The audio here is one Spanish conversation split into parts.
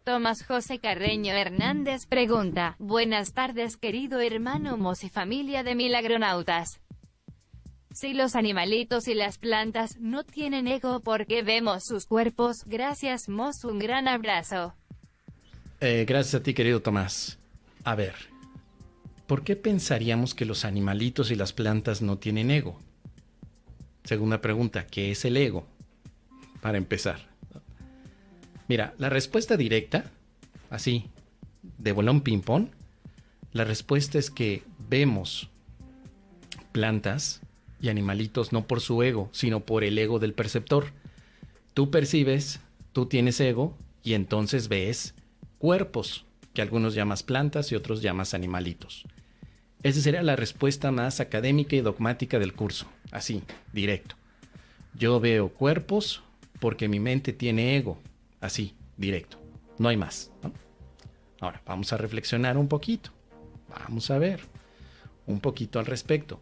Tomás José Carreño Hernández pregunta: buenas tardes querido hermano Mos y familia de milagronautas. Si los animalitos y las plantas no tienen ego, ¿por qué vemos sus cuerpos? Gracias Mos, un gran abrazo. Gracias a ti querido Tomás. A ver, ¿por qué pensaríamos que los animalitos y las plantas no tienen ego? Segunda pregunta, ¿qué es el ego? Para empezar. Mira, la respuesta directa, así, de bolón ping-pong, la respuesta es que vemos plantas y animalitos no por su ego, sino por el ego del perceptor. Tú percibes, tú tienes ego y entonces ves cuerpos, que algunos llamas plantas y otros llamas animalitos. Esa sería la respuesta más académica y dogmática del curso, así, directo. Yo veo cuerpos porque mi mente tiene ego. Así, directo. No hay más, ¿no? Ahora, vamos a reflexionar un poquito. Vamos a ver un poquito al respecto.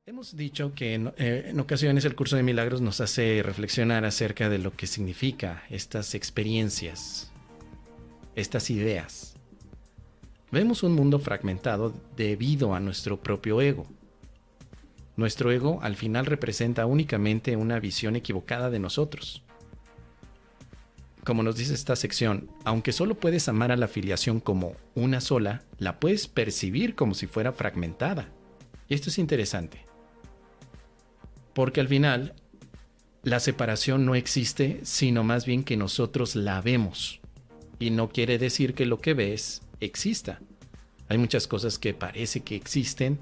Hemos dicho que en ocasiones el curso de milagros nos hace reflexionar acerca de lo que significa estas experiencias, estas ideas. Vemos un mundo fragmentado debido a nuestro propio ego. Nuestro ego al final representa únicamente una visión equivocada de nosotros. Como nos dice esta sección, aunque solo puedes amar a la filiación como una sola, la puedes percibir como si fuera fragmentada. Y esto es interesante. Porque al final, la separación no existe, sino más bien que nosotros la vemos. Y no quiere decir que lo que ves exista. Hay muchas cosas que parece que existen,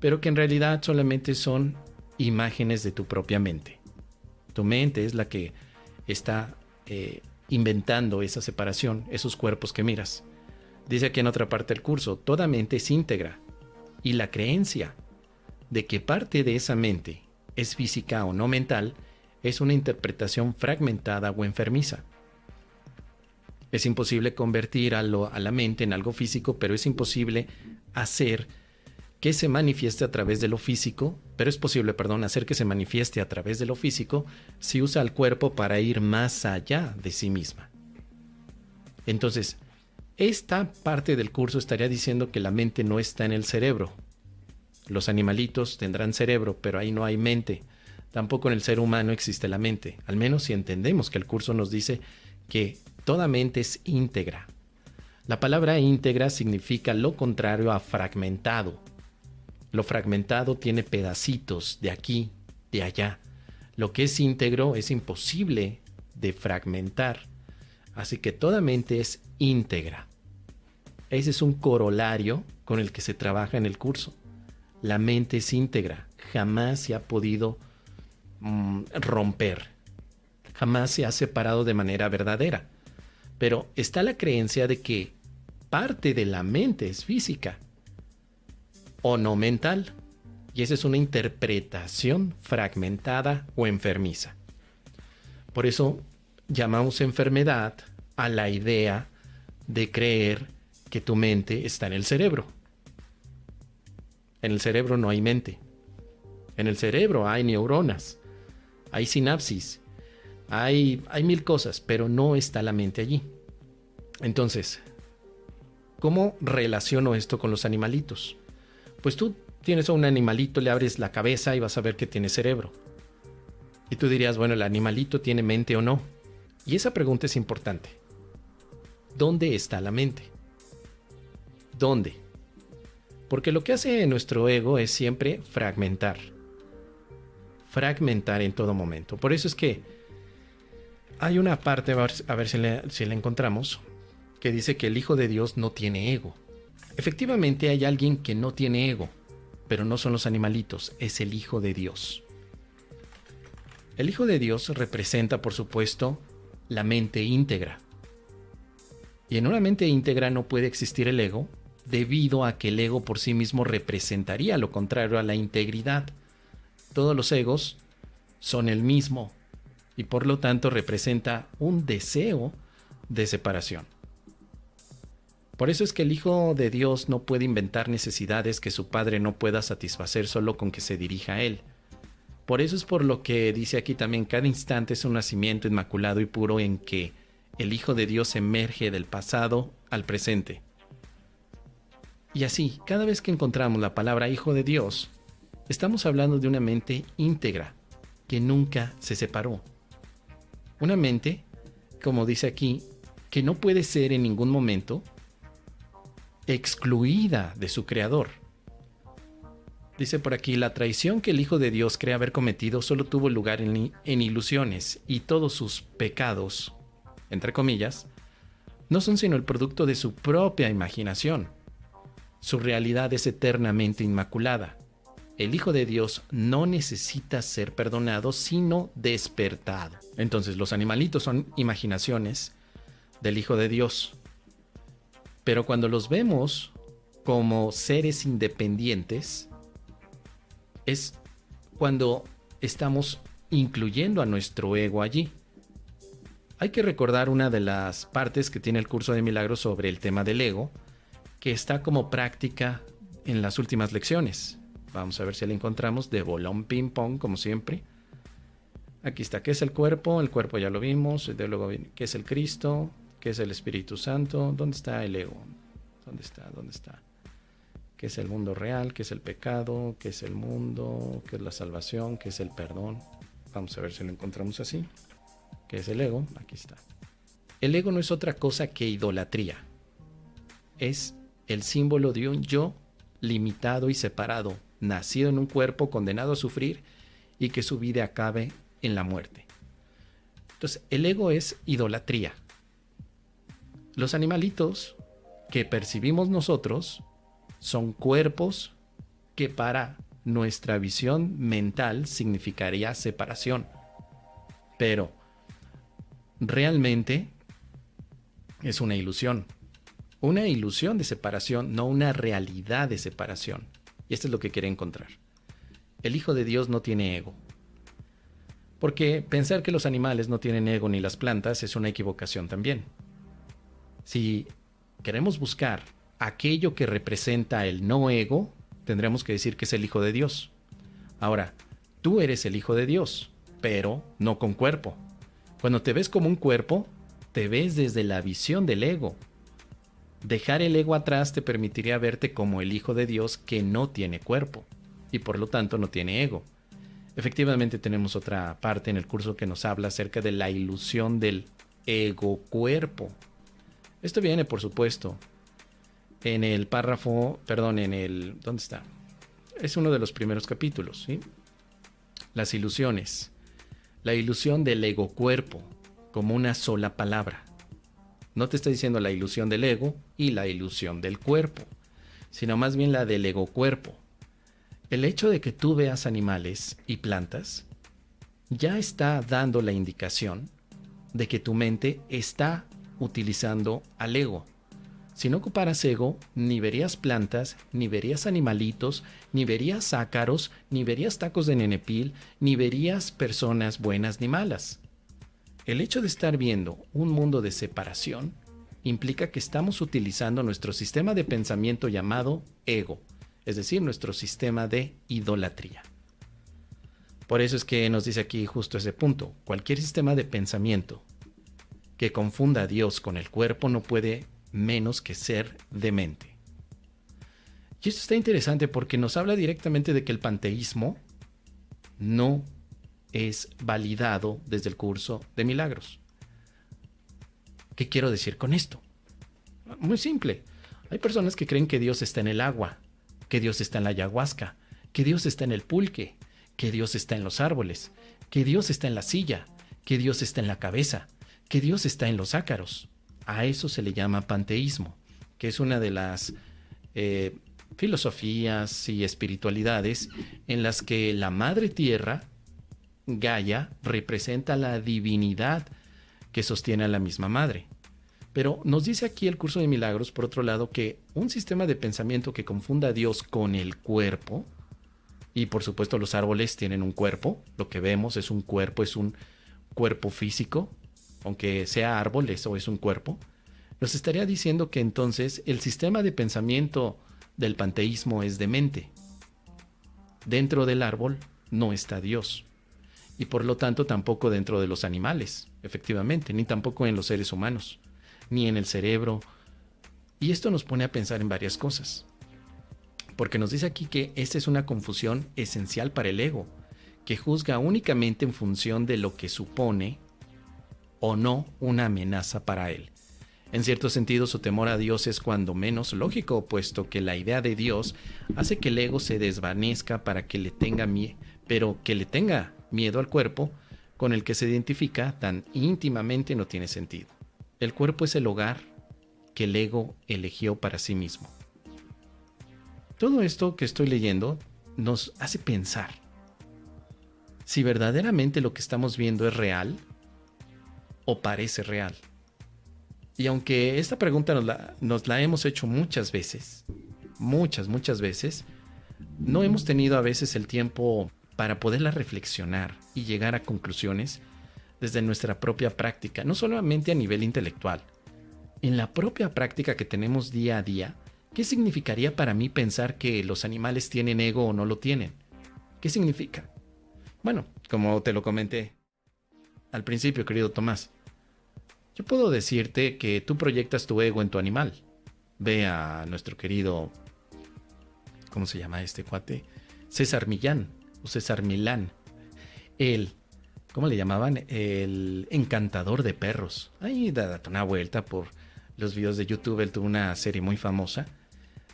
pero que en realidad solamente son imágenes de tu propia mente. Tu mente es la que está inventando esa separación, esos cuerpos que miras. Dice aquí en otra parte del curso, toda mente es íntegra, y la creencia de que parte de esa mente es física o no mental es una interpretación fragmentada o enfermiza. Es imposible convertir a la mente en algo físico, pero es imposible hacer que se manifieste a través de lo físico, pero es posible, hacer que se manifieste a través de lo físico si usa el cuerpo para ir más allá de sí misma. Entonces, esta parte del curso estaría diciendo que la mente no está en el cerebro. Los animalitos tendrán cerebro, pero ahí no hay mente. Tampoco en el ser humano existe la mente, al menos si entendemos que el curso nos dice que toda mente es íntegra. La palabra íntegra significa lo contrario a fragmentado. Lo fragmentado tiene pedacitos de aquí, de allá. Lo que es íntegro es imposible de fragmentar. Así que toda mente es íntegra. Ese es un corolario con el que se trabaja en el curso. La mente es íntegra. Jamás se ha podido romper. Jamás se ha separado de manera verdadera. Pero está la creencia de que parte de la mente es física o no mental, y esa es una interpretación fragmentada o enfermiza. Por eso llamamos enfermedad a la idea de creer que tu mente está en el cerebro. En el cerebro no hay mente. En el cerebro hay neuronas, hay sinapsis, hay mil cosas, pero no está la mente allí. Entonces, ¿cómo relaciono esto con los animalitos? Pues tú tienes a un animalito, le abres la cabeza y vas a ver que tiene cerebro. Y tú dirías, bueno, ¿el animalito tiene mente o no? Y esa pregunta es importante. ¿Dónde está la mente? ¿Dónde? Porque lo que hace nuestro ego es siempre fragmentar. Fragmentar en todo momento. Por eso es que hay una parte, a ver si la encontramos, que dice que el Hijo de Dios no tiene ego. Efectivamente hay alguien que no tiene ego, pero no son los animalitos, es el Hijo de Dios. El Hijo de Dios representa, por supuesto, la mente íntegra. Y en una mente íntegra no puede existir el ego, debido a que el ego por sí mismo representaría lo contrario a la integridad. Todos los egos son el mismo, y por lo tanto representa un deseo de separación. Por eso es que el Hijo de Dios no puede inventar necesidades que su Padre no pueda satisfacer solo con que se dirija a Él. Por eso es por lo que dice aquí también, cada instante es un nacimiento inmaculado y puro en que el Hijo de Dios emerge del pasado al presente. Y así, cada vez que encontramos la palabra Hijo de Dios, estamos hablando de una mente íntegra, que nunca se separó. Una mente, como dice aquí, que no puede ser en ningún momento excluida de su Creador. Dice por aquí, la traición que el Hijo de Dios cree haber cometido solo tuvo lugar en ilusiones, y todos sus pecados, entre comillas, no son sino el producto de su propia imaginación. Su realidad es eternamente inmaculada. El Hijo de Dios no necesita ser perdonado, sino despertado. Entonces, los animalitos son imaginaciones del Hijo de Dios. Pero cuando los vemos como seres independientes, es cuando estamos incluyendo a nuestro ego allí. Hay que recordar una de las partes que tiene el curso de milagros sobre el tema del ego, que está como práctica en las últimas lecciones. Vamos a ver si la encontramos de bolón ping pong, como siempre. Aquí está, ¿qué es el cuerpo? El cuerpo ya lo vimos. Luego, ¿qué es el Cristo? ¿Qué es el Espíritu Santo? ¿Dónde está el ego? ¿Dónde está? ¿Dónde está? ¿Qué es el mundo real? ¿Qué es el pecado? ¿Qué es el mundo? ¿Qué es la salvación? ¿Qué es el perdón? Vamos a ver si lo encontramos así. ¿Qué es el ego? Aquí está. El ego no es otra cosa que idolatría. Es el símbolo de un yo limitado y separado, nacido en un cuerpo condenado a sufrir y que su vida acabe en la muerte. Entonces, el ego es idolatría. Los animalitos que percibimos nosotros son cuerpos que para nuestra visión mental significaría separación. Pero realmente es una ilusión. Una ilusión de separación, no una realidad de separación. Y esto es lo que quiere encontrar. El Hijo de Dios no tiene ego. Porque pensar que los animales no tienen ego ni las plantas es una equivocación también. Si queremos buscar aquello que representa el no ego, tendremos que decir que es el Hijo de Dios. Ahora, tú eres el Hijo de Dios, pero no con cuerpo. Cuando te ves como un cuerpo, te ves desde la visión del ego. Dejar el ego atrás te permitiría verte como el Hijo de Dios que no tiene cuerpo y por lo tanto no tiene ego. Efectivamente tenemos otra parte en el curso que nos habla acerca de la ilusión del ego-cuerpo. Esto viene, por supuesto, en el párrafo, ¿dónde está? Es uno de los primeros capítulos, ¿sí? Las ilusiones. La ilusión del ego-cuerpo como una sola palabra. No te está diciendo la ilusión del ego y la ilusión del cuerpo, sino más bien la del ego-cuerpo. El hecho de que tú veas animales y plantas ya está dando la indicación de que tu mente está utilizando al ego. Si no ocuparas ego, ni verías plantas, ni verías animalitos, ni verías ácaros, ni verías tacos de nenepil, ni verías personas buenas ni malas. El hecho de estar viendo un mundo de separación implica que estamos utilizando nuestro sistema de pensamiento llamado ego, es decir, nuestro sistema de idolatría. Por eso es que nos dice aquí justo ese punto. Cualquier sistema de pensamiento que confunda a Dios con el cuerpo no puede menos que ser demente. Y esto está interesante porque nos habla directamente de que el panteísmo no es validado desde el curso de milagros. ¿Qué quiero decir con esto? Muy simple. Hay personas que creen que Dios está en el agua, que Dios está en la ayahuasca, que Dios está en el pulque, que Dios está en los árboles, que Dios está en la silla, que Dios está en la cabeza, que Dios está en los ácaros. A eso se le llama panteísmo, que es una de las filosofías y espiritualidades en las que la madre tierra, Gaia, representa la divinidad que sostiene a la misma madre. Pero nos dice aquí el curso de milagros, por otro lado, que un sistema de pensamiento que confunda a Dios con el cuerpo, y por supuesto los árboles tienen un cuerpo, lo que vemos es un cuerpo físico, aunque sea árbol, eso es un cuerpo, nos estaría diciendo que entonces el sistema de pensamiento del panteísmo es demente. Dentro del árbol no está Dios. y por lo tanto tampoco dentro de los animales, efectivamente, ni tampoco en los seres humanos, ni en el cerebro. Y esto nos pone a pensar en varias cosas, porque nos dice aquí que esta es una confusión esencial para el ego, que juzga únicamente en función de lo que supone o no una amenaza para él. En cierto sentido, su temor a Dios es cuando menos lógico, puesto que la idea de Dios hace que el ego se desvanezca para que le tenga pero que le tenga miedo al cuerpo con el que se identifica tan íntimamente no tiene sentido. El cuerpo es el hogar que el ego eligió para sí mismo. Todo esto que estoy leyendo nos hace pensar si verdaderamente lo que estamos viendo es real o parece real. Y aunque esta pregunta nos la hemos hecho muchas veces, muchas veces, no hemos tenido a veces el tiempo para poderla reflexionar y llegar a conclusiones desde nuestra propia práctica, no solamente a nivel intelectual. En la propia práctica que tenemos día a día, ¿qué significaría para mí pensar que los animales tienen ego o no lo tienen? ¿Qué significa? Bueno, como te lo comenté al principio, querido Tomás, yo puedo decirte que tú proyectas tu ego en tu animal. Ve a nuestro querido, ¿cómo se llama este cuate? César Millán o César Milán. Él, ¿cómo le llamaban? El encantador de perros. Ahí date una vuelta por los videos de YouTube. Él tuvo una serie muy famosa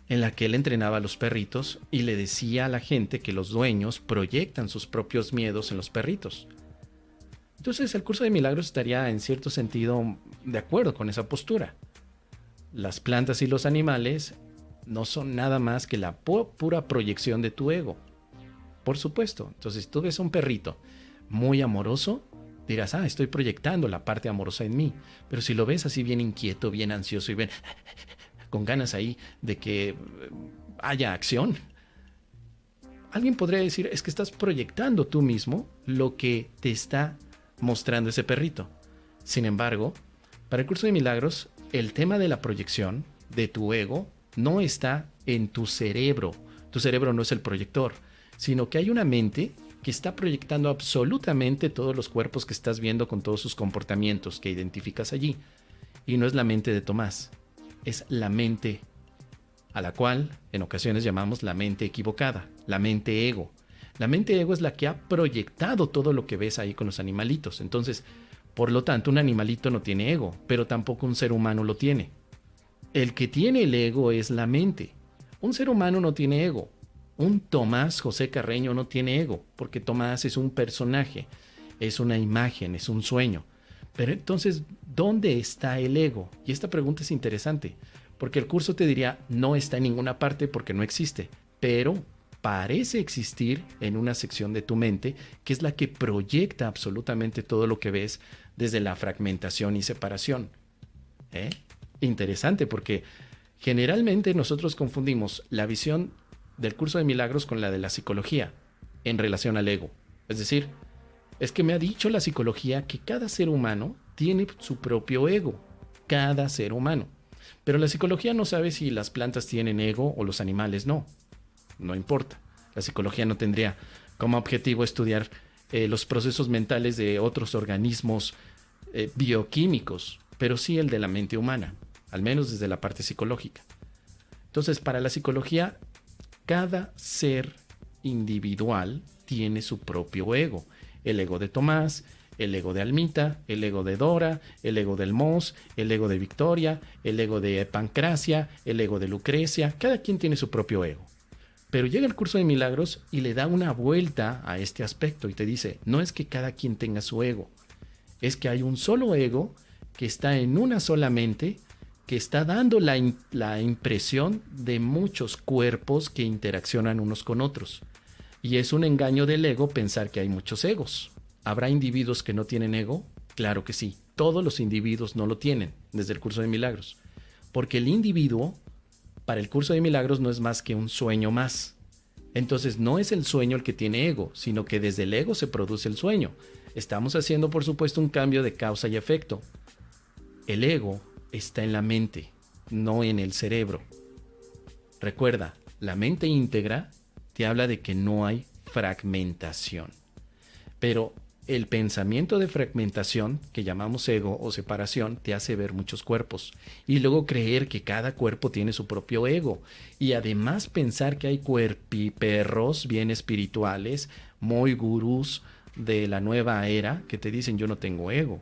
en la que él entrenaba a los perritos y le decía a la gente que los dueños proyectan sus propios miedos en los perritos. Entonces el curso de milagros estaría en cierto sentido de acuerdo con esa postura. Las plantas y los animales no son nada más que la pura proyección de tu ego. Por supuesto. Entonces si tú ves a un perrito muy amoroso, dirás, estoy proyectando la parte amorosa en mí. Pero si lo ves así bien inquieto, bien ansioso y bien con ganas ahí de que haya acción, alguien podría decir, es que estás proyectando tú mismo lo que te está mostrando ese perrito. Sin embargo, para el curso de milagros, el tema de la proyección de tu ego no está en tu cerebro. Tu cerebro no es el proyector, sino que hay una mente que está proyectando absolutamente todos los cuerpos que estás viendo con todos sus comportamientos que identificas allí. Y no es la mente de Tomás, es la mente a la cual en ocasiones llamamos la mente equivocada, la mente ego. La mente ego es la que ha proyectado todo lo que ves ahí con los animalitos. Entonces, por lo tanto, un animalito no tiene ego, pero tampoco un ser humano lo tiene. El que tiene el ego es la mente. Un ser humano no tiene ego. Un Tomás José Carreño no tiene ego, porque Tomás es un personaje, es una imagen, es un sueño. Pero entonces, ¿dónde está el ego? Y esta pregunta es interesante, porque el curso te diría, no está en ninguna parte porque no existe, pero parece existir en una sección de tu mente que es la que proyecta absolutamente todo lo que ves desde la fragmentación y separación. Interesante, porque generalmente nosotros confundimos la visión del curso de milagros con la de la psicología en relación al ego. Es decir, es que me ha dicho la psicología que cada ser humano tiene su propio ego. Cada ser humano. Pero la psicología no sabe si las plantas tienen ego o los animales no. No importa. La psicología no tendría como objetivo estudiar los procesos mentales de otros organismos bioquímicos, pero sí el de la mente humana, al menos desde la parte psicológica. Entonces, para la psicología, cada ser individual tiene su propio ego. El ego de Tomás, el ego de Almita, el ego de Dora, el ego del Mos, el ego de Victoria, el ego de Pancracia, el ego de Lucrecia. Cada quien tiene su propio ego. Pero llega el curso de milagros y le da una vuelta a este aspecto y te dice, no es que cada quien tenga su ego, es que hay un solo ego que está en una sola mente, que está dando la impresión de muchos cuerpos que interaccionan unos con otros. Y es un engaño del ego pensar que hay muchos egos. ¿Habrá individuos que no tienen ego? Claro que sí. Todos los individuos no lo tienen desde el curso de milagros. Porque el individuo, para el curso de milagros, no es más que un sueño más. Entonces no es el sueño el que tiene ego, sino que desde el ego se produce el sueño. Estamos haciendo, por supuesto, un cambio de causa y efecto. El ego está en la mente, no en el cerebro. Recuerda, la mente íntegra te habla de que no hay fragmentación. Pero el pensamiento de fragmentación, que llamamos ego o separación, te hace ver muchos cuerpos y luego creer que cada cuerpo tiene su propio ego y además pensar que hay cuerpiperros bien espirituales, muy gurús de la nueva era que te dicen yo no tengo ego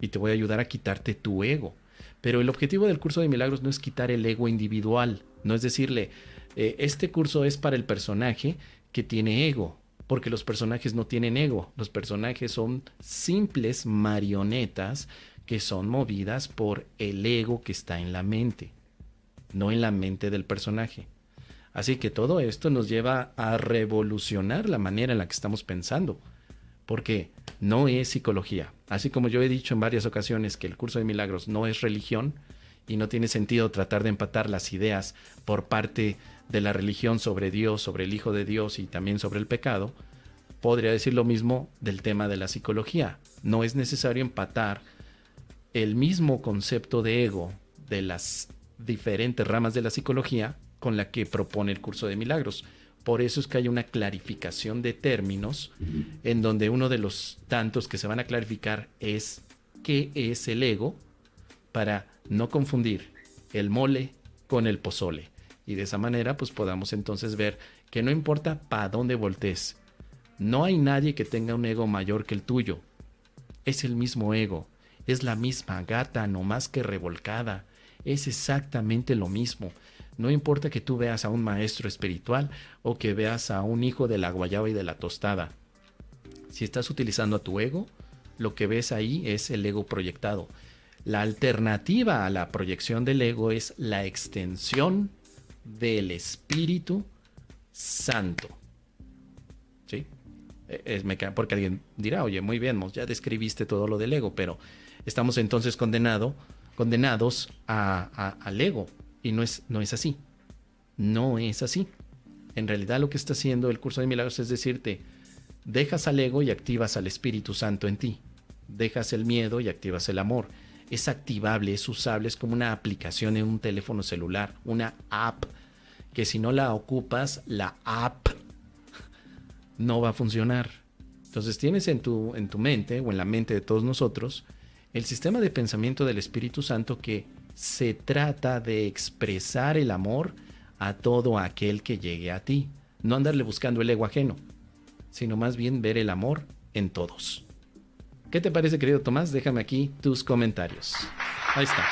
y te voy a ayudar a quitarte tu ego. Pero el objetivo del curso de milagros no es quitar el ego individual, no es decirle este curso es para el personaje que tiene ego. Porque los personajes no tienen ego, los personajes son simples marionetas que son movidas por el ego que está en la mente, no en la mente del personaje. Así que todo esto nos lleva a revolucionar la manera en la que estamos pensando, porque no es psicología. Así como yo he dicho en varias ocasiones que el curso de milagros no es religión y no tiene sentido tratar de empatar las ideas por parte de la religión sobre Dios, sobre el Hijo de Dios y también sobre el pecado, podría decir lo mismo del tema de la psicología. No es necesario empatar el mismo concepto de ego de las diferentes ramas de la psicología con la que propone el curso de milagros. Por eso es que hay una clarificación de términos en donde uno de los tantos que se van a clarificar es qué es el ego para no confundir el mole con el pozole. Y de esa manera pues podamos entonces ver que no importa para dónde voltees, no hay nadie que tenga un ego mayor que el tuyo. Es el mismo ego, es la misma gata, no más que revolcada. Es exactamente lo mismo. No importa que tú veas a un maestro espiritual o que veas a un hijo de la guayaba y de la tostada. Si estás utilizando a tu ego, lo que ves ahí es el ego proyectado. La alternativa a la proyección del ego es la extensión del Espíritu Santo. ¿Sí? Porque alguien dirá, oye, muy bien, ya describiste todo lo del ego, pero estamos entonces condenados al ego. Y no es así. No es así. En realidad lo que está haciendo el curso de milagros es decirte, dejas al ego y activas al Espíritu Santo en ti. Dejas el miedo y activas el amor. Es activable, es usable, es como una aplicación en un teléfono celular, una app, que si no la ocupas, la app no va a funcionar. Entonces tienes en tu mente, o en la mente de todos nosotros, el sistema de pensamiento del Espíritu Santo que se trata de expresar el amor a todo aquel que llegue a ti. No andarle buscando el ego ajeno, sino más bien ver el amor en todos. ¿Qué te parece, querido Tomás? Déjame aquí tus comentarios. Ahí está.